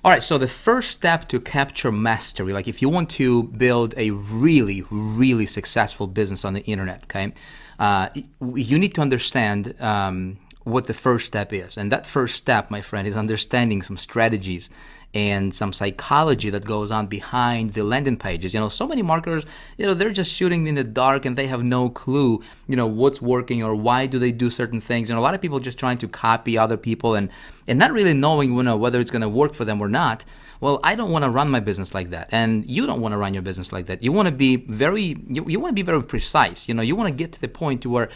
All right, so the first step to capture mastery, like if you want to build a really, really successful business on the internet, okay, you need to understand what the first step is. And that first step, my friend, is understanding some strategies and some psychology that goes on behind the landing pages. So many marketers, they're just shooting in the dark and they have no clue, what's working or why do they do certain things. And a lot of people just trying to copy other people and not really knowing, whether it's going to work for them or not. Well, I don't want to run my business like that, and you don't want to run your business like that. You want to be you want to be very precise. You want to get to the point to where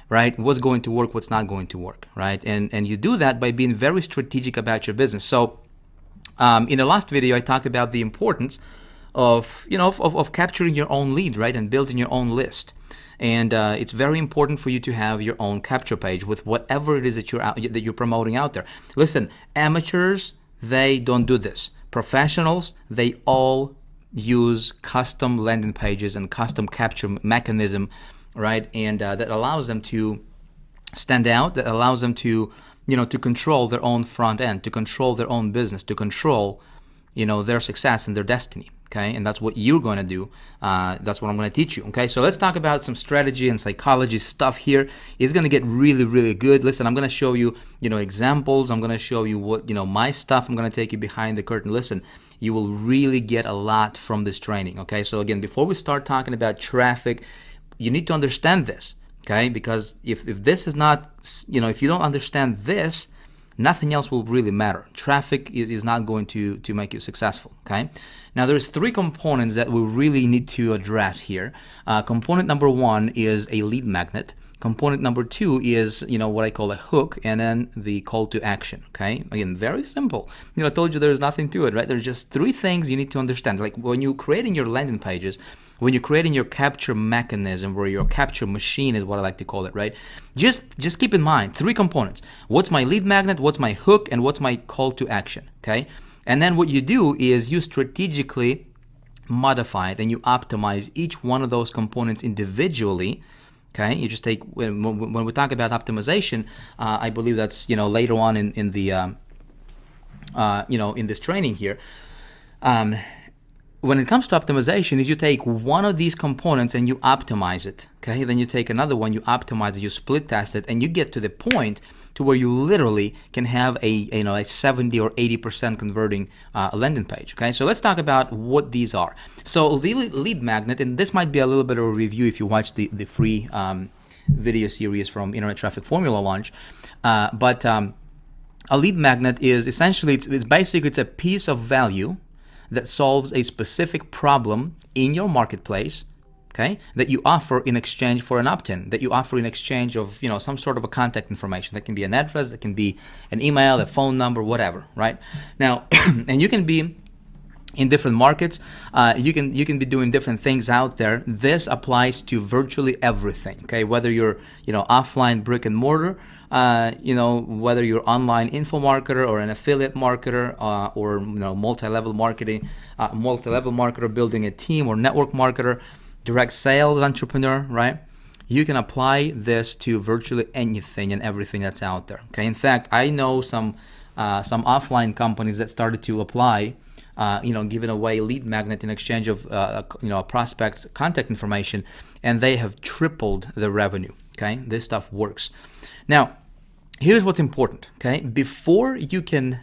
right, what's going to work, what's not going to work, right? And you do that by being very strategic about your business. So in the last video, I talked about the importance of capturing your own lead, right, and building your own list. And it's very important for you to have your own capture page with whatever it is that you're promoting out there. Listen, amateurs, they don't do this. Professionals, they all use custom landing pages and custom capture mechanism, right? And that allows them to stand out, that allows them to to control their own front end, to control their own business, to control their success and their destiny. Okay, and that's what you're going to do. That's what I'm going to teach you. Okay, so let's talk about some strategy and psychology stuff here. It's going to get really, really good. Listen, I'm going to show you, examples. I'm going to show you what, my stuff. I'm going to take you behind the curtain. Listen, you will really get a lot from this training. Okay, so again, before we start talking about traffic, you need to understand this. Okay, because if this is not, if you don't understand this, nothing else will really matter. Traffic is not going to make you successful. Okay. Now there's three components that we really need to address here. Component number one is a lead magnet. Component number two is what I call a hook, and then the call to action. Okay. Again, very simple. I told you there's nothing to it, right? There's just three things you need to understand. Like when you're creating your landing pages, when you're creating your capture mechanism, or your capture machine is what I like to call it, right? Just keep in mind three components. What's my lead magnet, what's my hook, and what's my call to action, okay? And then what you do is you strategically modify it and you optimize each one of those components individually, okay? You just take, when we talk about optimization, I believe that's, later on in the, in this training here, when it comes to optimization, is you take one of these components and you optimize it, okay? Then you take another one, you optimize it, you split test it, and you get to the point to where you literally can have a 70 or 80% converting landing page, okay? So let's talk about what these are. So the lead magnet, and this might be a little bit of a review if you watch the free video series from Internet Traffic Formula Launch, but a lead magnet is essentially, it's basically, it's a piece of value that solves a specific problem in your marketplace, okay, that you offer in exchange for an opt-in, that you offer in exchange of, some sort of a contact information. That can be an address, that can be an email, a phone number, whatever, right? Now, and you can be in different markets, you can be doing different things out there. This applies to virtually everything, okay, whether you're, offline brick and mortar, whether you're online info marketer or an affiliate marketer, or multi-level marketer building a team, or network marketer, direct sales entrepreneur, right? You can apply this to virtually anything and everything that's out there. Okay. In fact, I know some offline companies that started to apply, giving away lead magnet in exchange of a prospect's contact information, and they have tripled the revenue. Okay, this stuff works. Now, here's what's important, okay? Before you can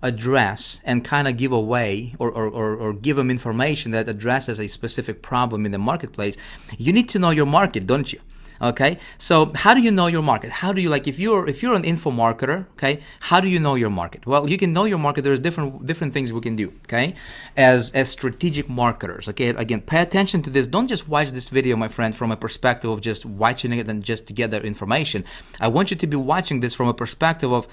address and kind of give away or give them information that addresses a specific problem in the marketplace, you need to know your market, don't you? Okay, so how do you know your market? How do you, like, if you're an info marketer, okay, how do you know your market? Well, you can know your market. There's different things we can do, okay, as strategic marketers. Okay, again, pay attention to this. Don't just watch this video, my friend, from a perspective of just watching it and just to get that information. I want you to be watching this from a perspective of,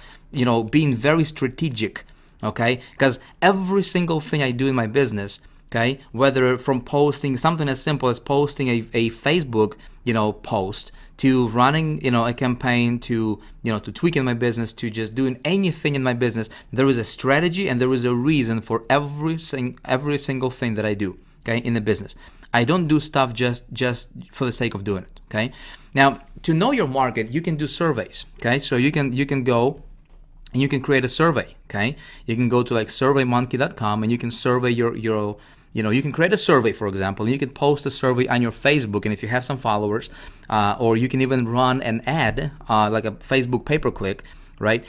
being very strategic, okay, because every single thing I do in my business, okay, whether from posting something as simple as posting a Facebook post, to running a campaign, to to tweaking my business, to just doing anything in my business, there is a strategy and there is a reason for every single thing that I do, okay, in the business. I don't do stuff just for the sake of doing it, okay? Now, to know your market, you can do surveys, okay? So you can go and you can create a survey. Okay, you can go to like surveymonkey.com and you can survey you can create a survey, for example, and you can post a survey on your Facebook, and if you have some followers, or you can even run an ad, like a Facebook pay-per-click, right,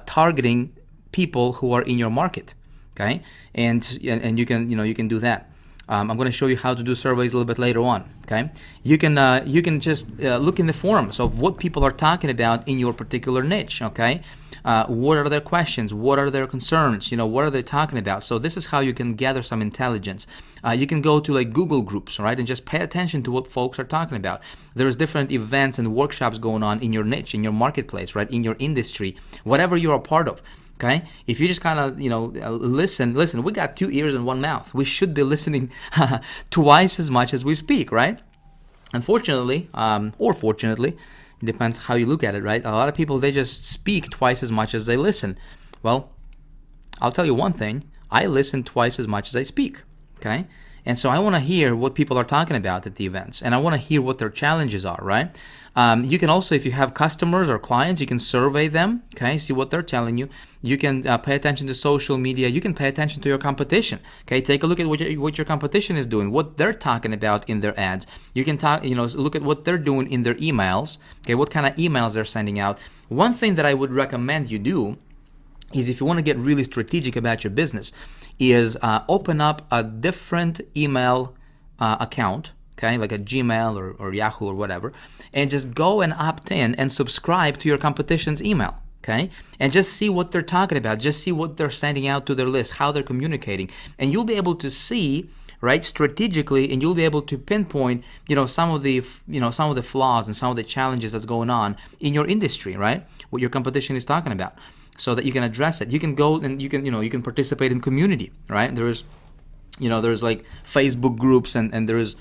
targeting people who are in your market. Okay, and you can do that. I'm going to show you how to do surveys a little bit later on. Okay, you can just look in the forums of what people are talking about in your particular niche. Okay, what are their questions? What are their concerns? What are they talking about? So this is how you can gather some intelligence. You can go to like Google groups, right, and just pay attention to what folks are talking about. There's different events and workshops going on in your niche, in your marketplace, right, in your industry, whatever you're a part of. Okay, if you just kind of listen. We got 2 ears and 1 mouth. We should be listening twice as much as we speak, right? Unfortunately, or fortunately, it depends how you look at it, right? A lot of people, they just speak twice as much as they listen. Well, I'll tell you one thing: I listen twice as much as I speak. Okay, and so I want to hear what people are talking about at the events, and I want to hear what their challenges are, right? You can also, if you have customers or clients, you can survey them, okay, see what they're telling you. You can pay attention to social media. You can pay attention to your competition, okay? Take a look at what your competition is doing, what they're talking about in their ads. You can look at what they're doing in their emails, okay, what kind of emails they're sending out. One thing that I would recommend you do is, if you want to get really strategic about your business, is open up a different email account, okay, like a Gmail or Yahoo or whatever, and just go and opt in and subscribe to your competition's email, okay, and just see what they're talking about, just see what they're sending out to their list, how they're communicating, and you'll be able to see, right, strategically, and you'll be able to pinpoint, some of the flaws and some of the challenges that's going on in your industry, right, what your competition is talking about, so that you can address it. You can go and you can participate in community, right? There's like Facebook groups, and there is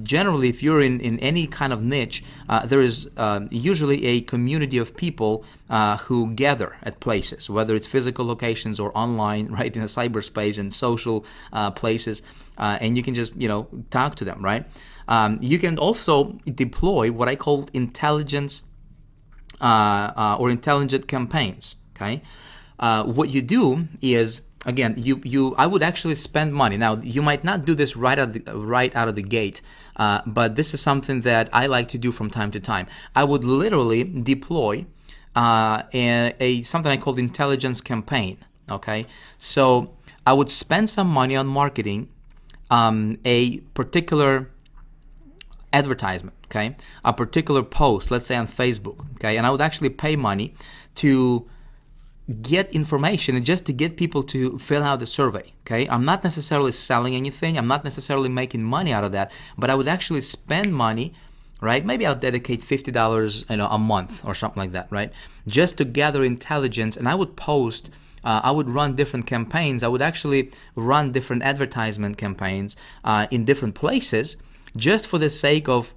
generally, if you're in any kind of niche, there is usually a community of people who gather at places, whether it's physical locations or online, right, in a cyberspace and social places, and you can just talk to them, right? You can also deploy what I call intelligence or intelligent campaigns. Okay, what you do is, again, I would actually spend money. Now, you might not do this right out of the gate, but this is something that I like to do from time to time. I would literally deploy something I call the intelligence campaign. Okay, so I would spend some money on marketing a particular advertisement, okay, a particular post, let's say on Facebook, okay, and I would actually pay money to get information and just to get people to fill out the survey, okay? I'm not necessarily selling anything, I'm not necessarily making money out of that, but I would actually spend money, right? Maybe I'll dedicate $50 a month or something like that, right? Just to gather intelligence, and I would post, I would run different campaigns, I would actually run different advertisement campaigns in different places, just for the sake of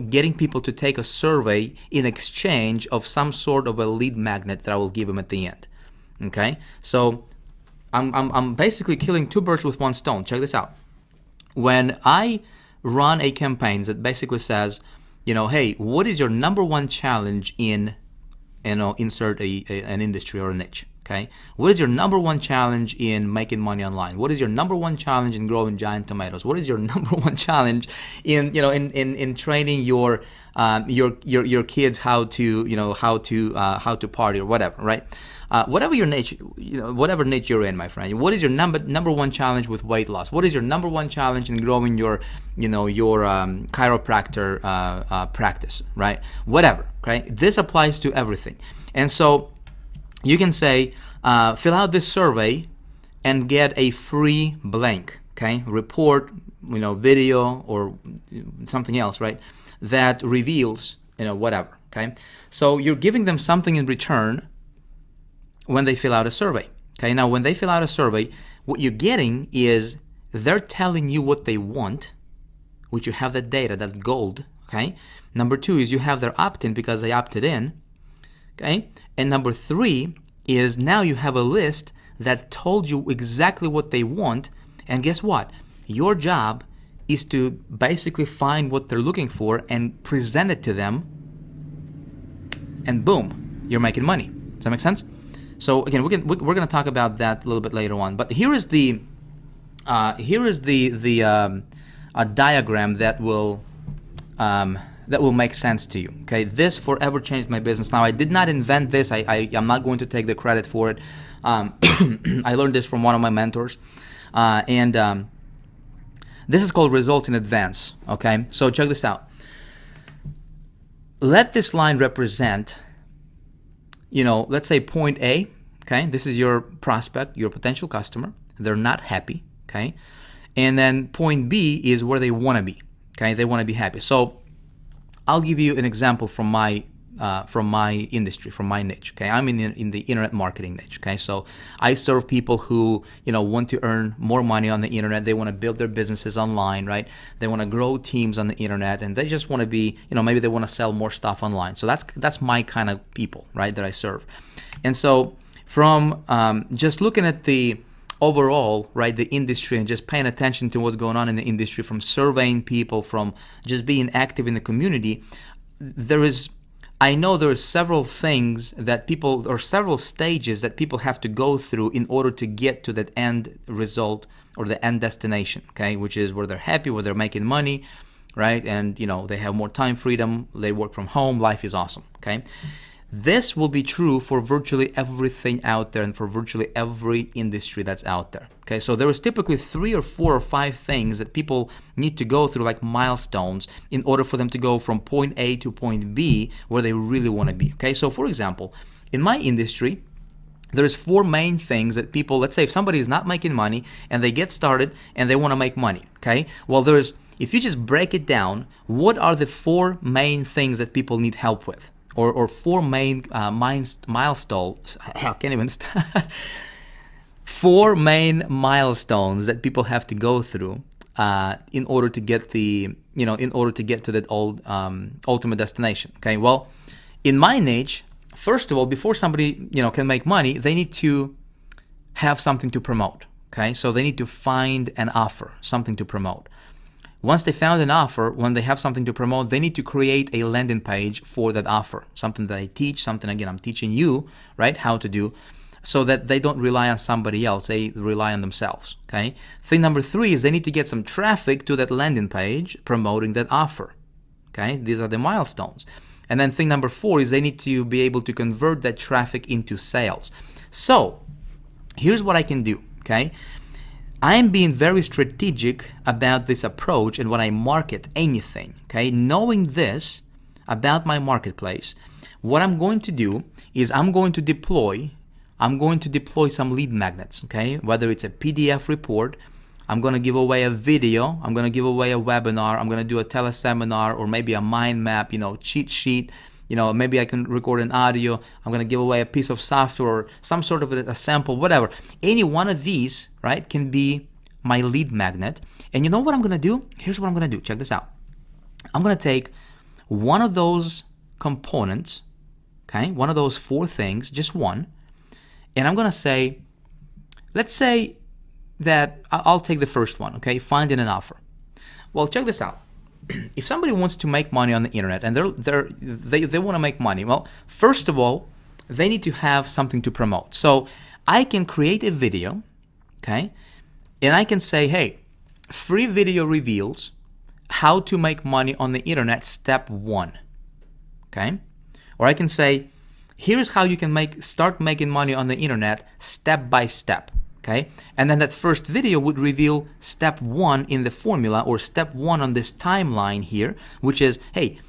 getting people to take a survey in exchange of some sort of a lead magnet that I will give them at the end. Okay, so I'm basically killing 2 birds with 1 stone. Check this out. When I run a campaign that basically says, hey, what is your number 1 challenge in, insert an industry or a niche? Okay, what is your number 1 challenge in making money online? What is your number 1 challenge in growing giant tomatoes? What is your number 1 challenge in in training your kids how to party or whatever, right? Whatever your niche, whatever niche you're in, my friend. What is your number 1 challenge with weight loss? What is your number 1 challenge in growing your chiropractor practice, right? Whatever, okay? This applies to everything, and so you can say, fill out this survey and get a free blank, okay, report, video or something else, right, that reveals, whatever, okay. So you're giving them something in return when they fill out a survey, okay. Now, when they fill out a survey, what you're getting is they're telling you what they want, which you have that data, that gold, okay. Number 2 is you have their opt-in because they opted in, okay. And number 3 is now you have a list that told you exactly what they want, and guess what? Your job is to basically find what they're looking for and present it to them, and boom, you're making money. Does that make sense? So again, we're going to talk about that a little bit later on. But here is the a diagram that will make sense to you. Okay, this forever changed my business. Now, I did not invent this. I'm not going to take the credit for it. I learned this from one of my mentors, and this is called results in advance. Okay, so check this out. Let this line represent, let's say point A. Okay, this is your prospect, your potential customer. They're not happy. Okay, and then point B is where they want to be. Okay, they want to be happy. So I'll give you an example from my industry, from my niche. Okay, I'm in the internet marketing niche. Okay, so I serve people who want to earn more money on the internet. They want to build their businesses online, right? They want to grow teams on the internet, and they just want to be, maybe they want to sell more stuff online. So that's my kind of people, right, that I serve. And so from just looking at the overall, right, the industry, and just paying attention to what's going on in the industry, from surveying people, from just being active in the community, I know there are several things that people, or several stages that people have to go through in order to get to that end result or the end destination, okay, which is where they're happy, where they're making money, right, and they have more time freedom, they work from home, life is awesome, okay. This will be true for virtually everything out there and for virtually every industry that's out there. Okay, so there is typically 3 or 4 or 5 things that people need to go through, like milestones, in order for them to go from point A to point B where they really want to be. Okay, so for example, in my industry, there's 4 main things that people, let's say if somebody is not making money and they get started and they want to make money, okay? Well, if you just break it down, what are the 4 main things that people need help with? Or 4 main milestones. I can't even 4 main milestones that people have to go through in order to get to that ultimate destination. Okay. Well, in my niche, first of all, before somebody can make money, they need to have something to promote. Okay. So they need to find an offer, something to promote. Once they found an offer, when they have something to promote, they need to create a landing page for that offer, something that I teach, something, again, I'm teaching you, right, how to do, so that they don't rely on somebody else, they rely on themselves, okay? Thing number 3 is they need to get some traffic to that landing page promoting that offer, okay? These are the milestones. And then thing number 4 is they need to be able to convert that traffic into sales. So here's what I can do, okay? I'm being very strategic about this approach and when I market anything, okay? Knowing this about my marketplace, what I'm going to do is I'm going to deploy some lead magnets, okay? Whether it's a PDF report, I'm going to give away a video, I'm going to give away a webinar, I'm going to do a teleseminar, or maybe a mind map, cheat sheet, maybe I can record an audio, I'm going to give away a piece of software or some sort of a sample, whatever. Any one of these, right, can be my lead magnet. And you know what I'm going to do? Here's what I'm going to do. Check this out. I'm going to take one of those components, okay, one of those 4 things, just one, and I'm going to say, let's say that I'll take the first one, okay, finding an offer. Well, check this out. If somebody wants to make money on the internet and they want to make money, well, first of all, they need to have something to promote. So I can create a video, okay, and I can say, hey, free video reveals how to make money on the internet, step 1, okay? Or I can say, here's how you can start making money on the internet step by step. Okay, and then that first video would reveal step 1 in the formula, or step 1 on this timeline here, which is, hey,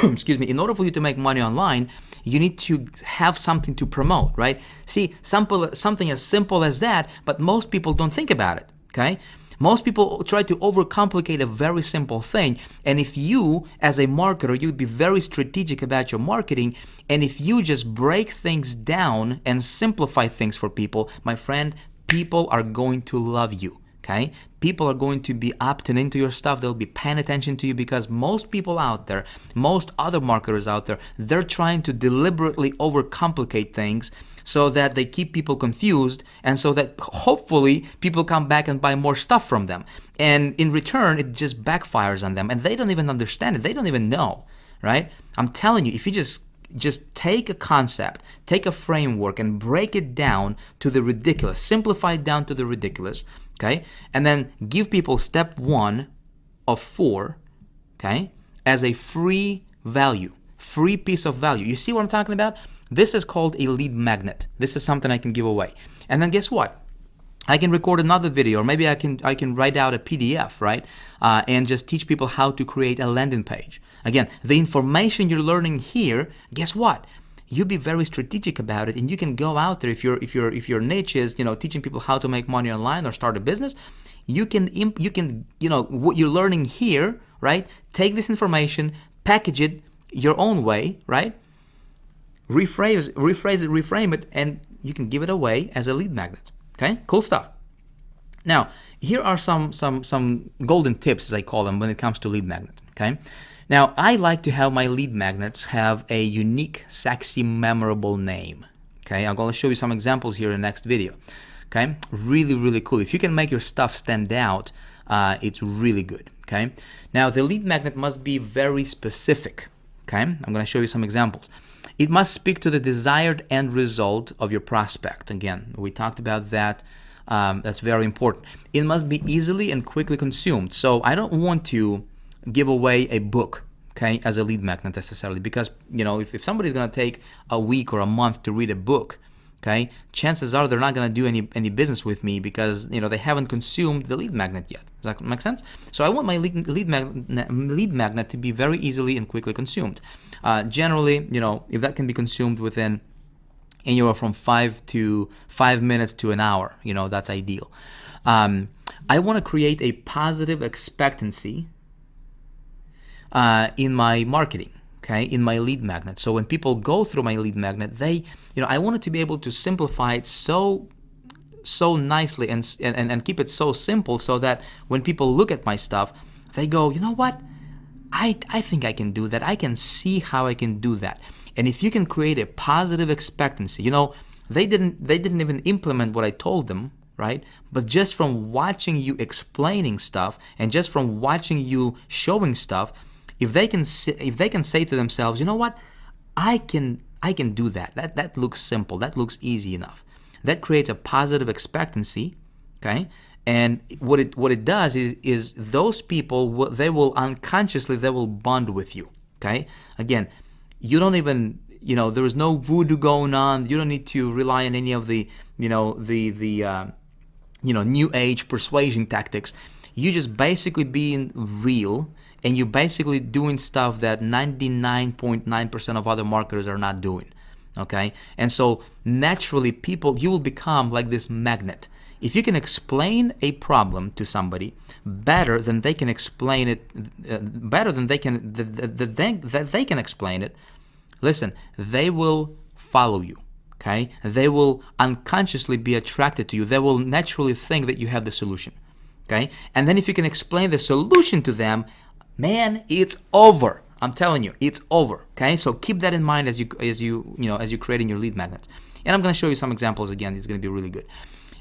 excuse me, in order for you to make money online, you need to have something to promote, right? See, something as simple as that, but most people don't think about it, okay? Most people try to overcomplicate a very simple thing, and if you, as a marketer, you'd be very strategic about your marketing, and if you just break things down and simplify things for people, my friend, people are going to love you, okay? People are going to be opting into your stuff. They'll be paying attention to you, because most people out there, most other marketers out there, they're trying to deliberately overcomplicate things so that they keep people confused, and so that hopefully people come back and buy more stuff from them. And in return, it just backfires on them, and they don't even understand it. They don't even know, right? I'm telling you, if you just just take a concept, take a framework, and break it down to the ridiculous, simplify it down to the ridiculous, okay? And then give people step 1 of 4, okay, as a free value, free piece of value. You see what I'm talking about? This is called a lead magnet. This is something I can give away. And then guess what? I can record another video, or maybe I can write out a PDF, right? And just teach people how to create a landing page. Again, the information you're learning here, guess what? You be very strategic about it, and you can go out there if your niche is, you know, teaching people how to make money online or start a business. You can you know, what you're learning here, right? Take this information, package it your own way, right? Rephrase it, reframe it, and you can give it away as a lead magnet. Okay, cool stuff. Now, here are some golden tips, as I call them, when it comes to lead magnet. Okay, now I like to have my lead magnets have a unique, sexy, memorable name. Okay, I'm going to show you some examples here in the next video. Okay, really cool. If you can make your stuff stand out, it's really good. Okay, now the lead magnet must be very specific. Okay, I'm going to show you some examples. It must speak to the desired end result of your prospect. Again, we talked about that. That's very important. It must be easily and quickly consumed. So I don't want to give away a book, okay, as a lead magnet necessarily, because, you know, if somebody's going to take a week or a month to read a book, okay, chances are they're not going to do any business with me because, you know, they haven't consumed the lead magnet yet. Does that make sense? So I want my lead magnet to be very easily and quickly consumed. Generally, you know, if that can be consumed within anywhere from 5 minutes to an hour, you know, that's ideal. I want to create a positive expectancy in my marketing. Okay, in my lead magnet. So when people go through my lead magnet, they, you know, I wanted to be able to simplify it so nicely and keep it so simple so that when people look at my stuff, they go, you know what? I think I can do that. I can see how I can do that. And if you can create a positive expectancy, you know, they didn't even implement what I told them, right? But just from watching you explaining stuff and just from watching you showing stuff, if they can say to themselves, you know what, I can do that. That looks simple. That looks easy enough. That creates a positive expectancy, okay? And what it does is those people, they will unconsciously, they will bond with you, okay? Again, you don't even, you know, there is no voodoo going on. You don't need to rely on any of the, you know, new age persuasion tactics. You just basically being real, and you're basically doing stuff that 99.9% of other marketers are not doing, okay? And so naturally people, you will become like this magnet. If you can explain a problem to somebody better than they can explain it, better than they can explain it, listen, they will follow you, okay? They will unconsciously be attracted to you. They will naturally think that you have the solution, okay? And then if you can explain the solution to them, man, it's over. I'm telling you, it's over. Okay, so keep that in mind as you're creating your lead magnets. And I'm going to show you some examples again. It's going to be really good.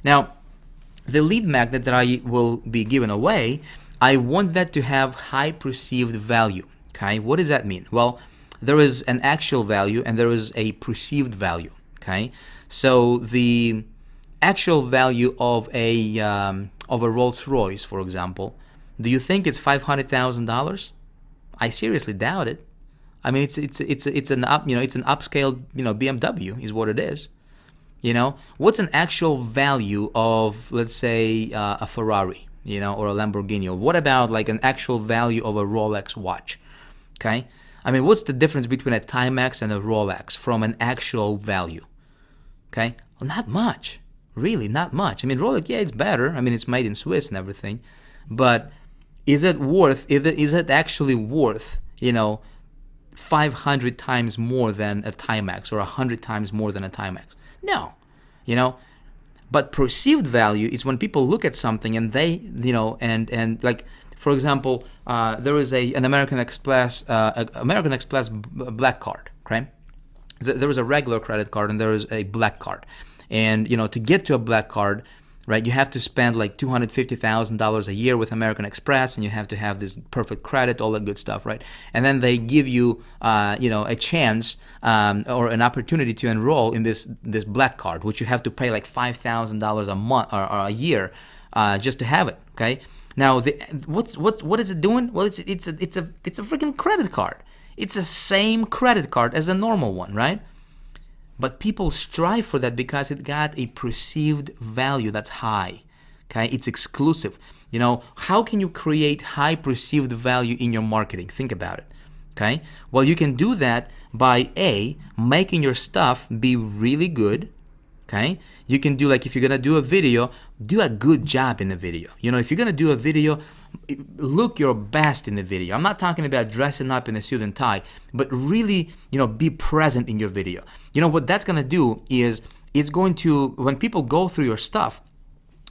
Now, the lead magnet that I will be giving away, I want that to have high perceived value. Okay, what does that mean? Well, there is an actual value and there is a perceived value. Okay, so the actual value of a Rolls-Royce, for example, do you think it's $500,000? I seriously doubt it. I mean, it's an upscale, you know, BMW is what it is. You know, what's an actual value of, let's say, a Ferrari, you know, or a Lamborghini? Or what about like an actual value of a Rolex watch? Okay, I mean, what's the difference between a Timex and a Rolex from an actual value? Okay, well, not much, really, not much. I mean, Rolex, yeah, it's better. I mean, it's made in Swiss and everything, but is it actually worth, you know, 500 times more than a Timex or 100 times more than a Timex? No, you know. But perceived value is when people look at something and they, you know, and like, for example, there is an American Express black card, okay? There is a regular credit card and there is a black card, and you know, to get to a black card, right? You have to spend like $250,000 a year with American Express, and you have to have this perfect credit, all that good stuff, right? And then they give you, a chance or an opportunity to enroll in this black card, which you have to pay like $5,000 a month or a year just to have it. Okay. Now, what is it doing? Well, it's a freaking credit card. It's the same credit card as a normal one, right? But people strive for that because it got a perceived value that's high. Okay, it's exclusive. How can you create high perceived value in your marketing? Think about it. Okay, well, you can do that by making your stuff be really good. Okay, you can do, like, if you're gonna do a video, do a good job in the video. If you're gonna do a video, look your best in the video. I'm not talking about dressing up in a suit and tie, but really, be present in your video. What that's gonna do is it's going to, when people go through your stuff,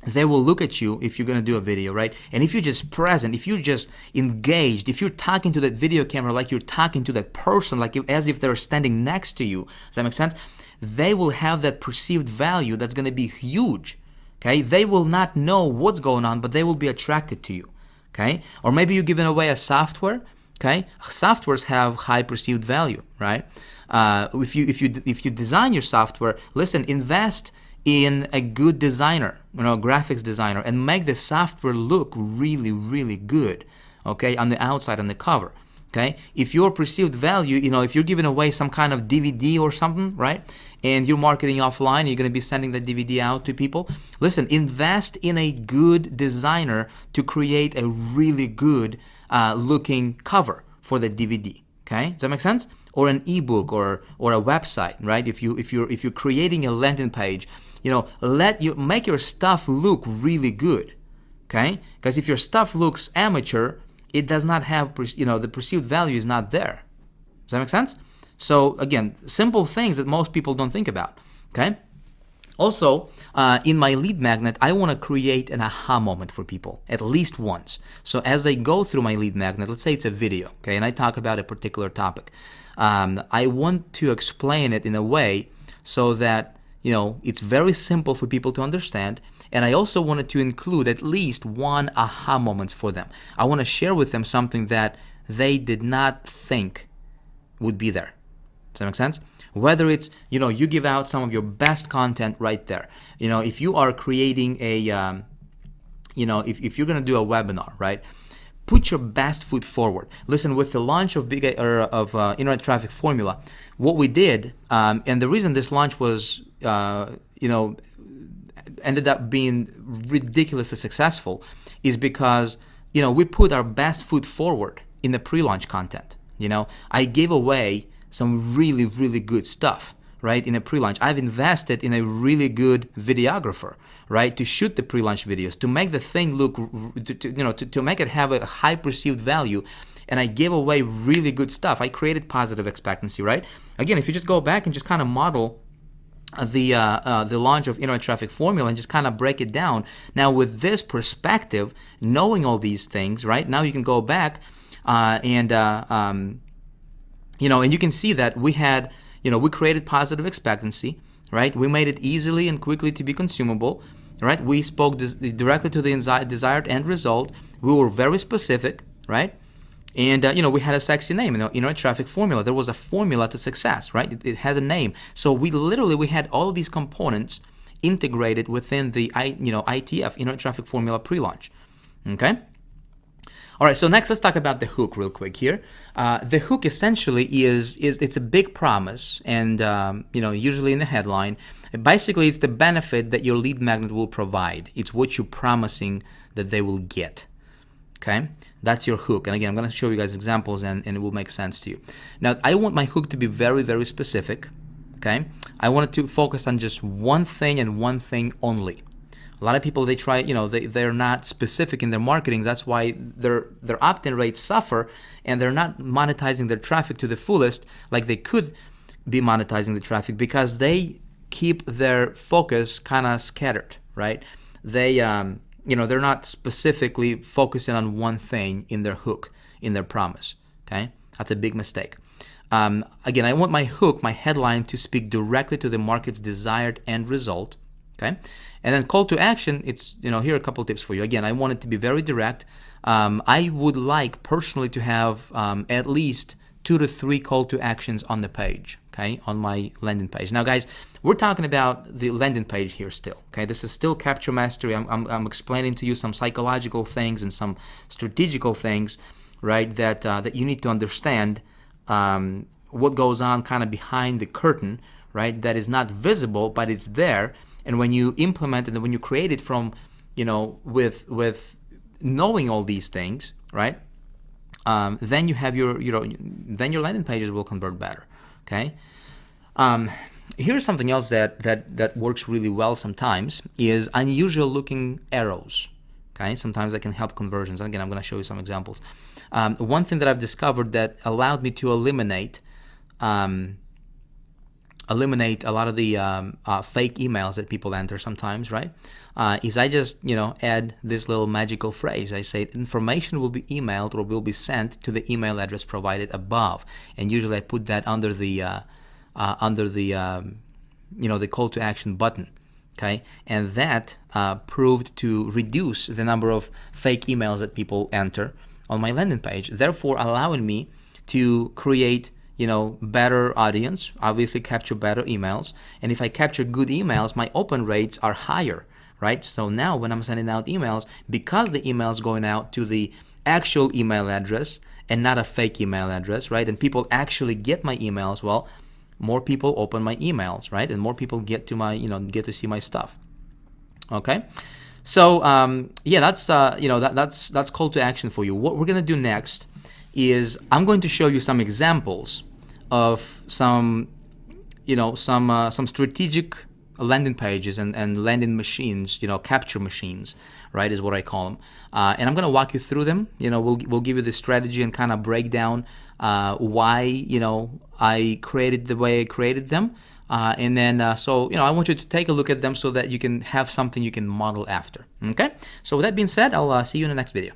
they will look at you if you're gonna do a video, right? And if you're just present, if you're just engaged, if you're talking to that video camera like you're talking to that person, like as if they're standing next to you, does that make sense? They will have that perceived value that's gonna be huge. Okay, they will not know what's going on, but they will be attracted to you. Okay, or maybe you're giving away a software. Okay, softwares have high perceived value, right? If you design your software, listen, invest in a good designer, graphics designer, and make the software look really, really good. Okay, on the outside, on the cover. Okay, if your perceived value, if you're giving away some kind of DVD or something, right, and you're marketing offline, you're going to be sending the DVD out to people, listen, invest in a good designer to create a really good looking cover for the DVD. Okay, does that make sense? Or an ebook or a website, right? If you're creating a landing page, make your stuff look really good. Okay, because if your stuff looks amateur, it does not have, the perceived value is not there. Does that make sense? So again, simple things that most people don't think about. Okay. Also, in my lead magnet, I want to create an aha moment for people at least once. So as they go through my lead magnet, let's say it's a video, okay, and I talk about a particular topic. I want to explain it in a way so that it's very simple for people to understand. And I also wanted to include at least one aha moment for them. I want to share with them something that they did not think would be there. Does that make sense? Whether it's, you give out some of your best content right there. If you are creating a, if you're going to do a webinar, right? Put your best foot forward. Listen, with the launch of Internet Traffic Formula, what we did, and the reason this launch was, ended up being ridiculously successful is because, we put our best foot forward in the pre-launch content. I gave away some really, really good stuff, right, in a pre-launch. I've invested in a really good videographer, right, to shoot the pre-launch videos, to make the thing look, to make it have a high perceived value. And I gave away really good stuff. I created positive expectancy, right? Again, if you just go back and just kind of model the launch of Internet Traffic Formula and just kind of break it down. Now, with this perspective, knowing all these things, right, now you can go back and you can see that we had, we created positive expectancy, right? We made it easily and quickly to be consumable, right? We spoke directly to the desired end result. We were very specific, right? And we had a sexy name, Internet Traffic Formula. There was a formula to success, right? It had a name. So we had all of these components integrated within the ITF, Internet Traffic Formula pre-launch. Okay. All right. So next, let's talk about the hook real quick here. The hook essentially is it's a big promise, and usually in the headline, basically it's the benefit that your lead magnet will provide. It's what you're promising that they will get. Okay, that's your hook. And again, I'm going to show you guys examples and it will make sense to you. Now, I want my hook to be very, very specific. Okay, I want it to focus on just one thing and one thing only. A lot of people, they try, they're not specific in their marketing. That's why their opt-in rates suffer, and they're not monetizing their traffic to the fullest like they could be monetizing the traffic, because they keep their focus kind of scattered, right? They they're not specifically focusing on one thing in their hook, in their promise. Okay, that's a big mistake. Again, I want my hook, my headline, to speak directly to the market's desired end result. Okay, and then call to action. It's, here are a couple tips for you. Again, I want it to be very direct. I would like personally to have at least 2 to 3 call to actions on the page, okay, on my landing page. Now, guys, we're talking about the landing page here still, okay? This is still capture mastery. I'm explaining to you some psychological things and some strategical things, right, that you need to understand what goes on kind of behind the curtain, right, that is not visible, but it's there. And when you implement it and when you create it from, with knowing all these things, right, then you have then your landing pages will convert better. Okay. Here's something else that works really well sometimes is unusual looking arrows. Okay. Sometimes that can help conversions. And again, I'm going to show you some examples. One thing that I've discovered that allowed me to eliminate a lot of the fake emails that people enter sometimes, right? Is I just, add this little magical phrase. I say information will be emailed or will be sent to the email address provided above, and usually I put that under the the call to action button. Okay, and that proved to reduce the number of fake emails that people enter on my landing page, therefore allowing me to create better audience, obviously capture better emails. And if I capture good emails, my open rates are higher, right? So now when I'm sending out emails, because the email is going out to the actual email address and not a fake email address, right? And people actually get my emails, well, more people open my emails, right? And more people get to my, get to see my stuff. Okay. So yeah, that's that's call to action for you. What we're gonna do next is I'm going to show you some examples of some strategic landing pages and landing machines, capture machines, right, is what I call them. And I'm going to walk you through them. We'll give you the strategy and kind of break down why, I created the way I created them. And then, so, I want you to take a look at them so that you can have something you can model after. Okay? So with that being said, I'll see you in the next video.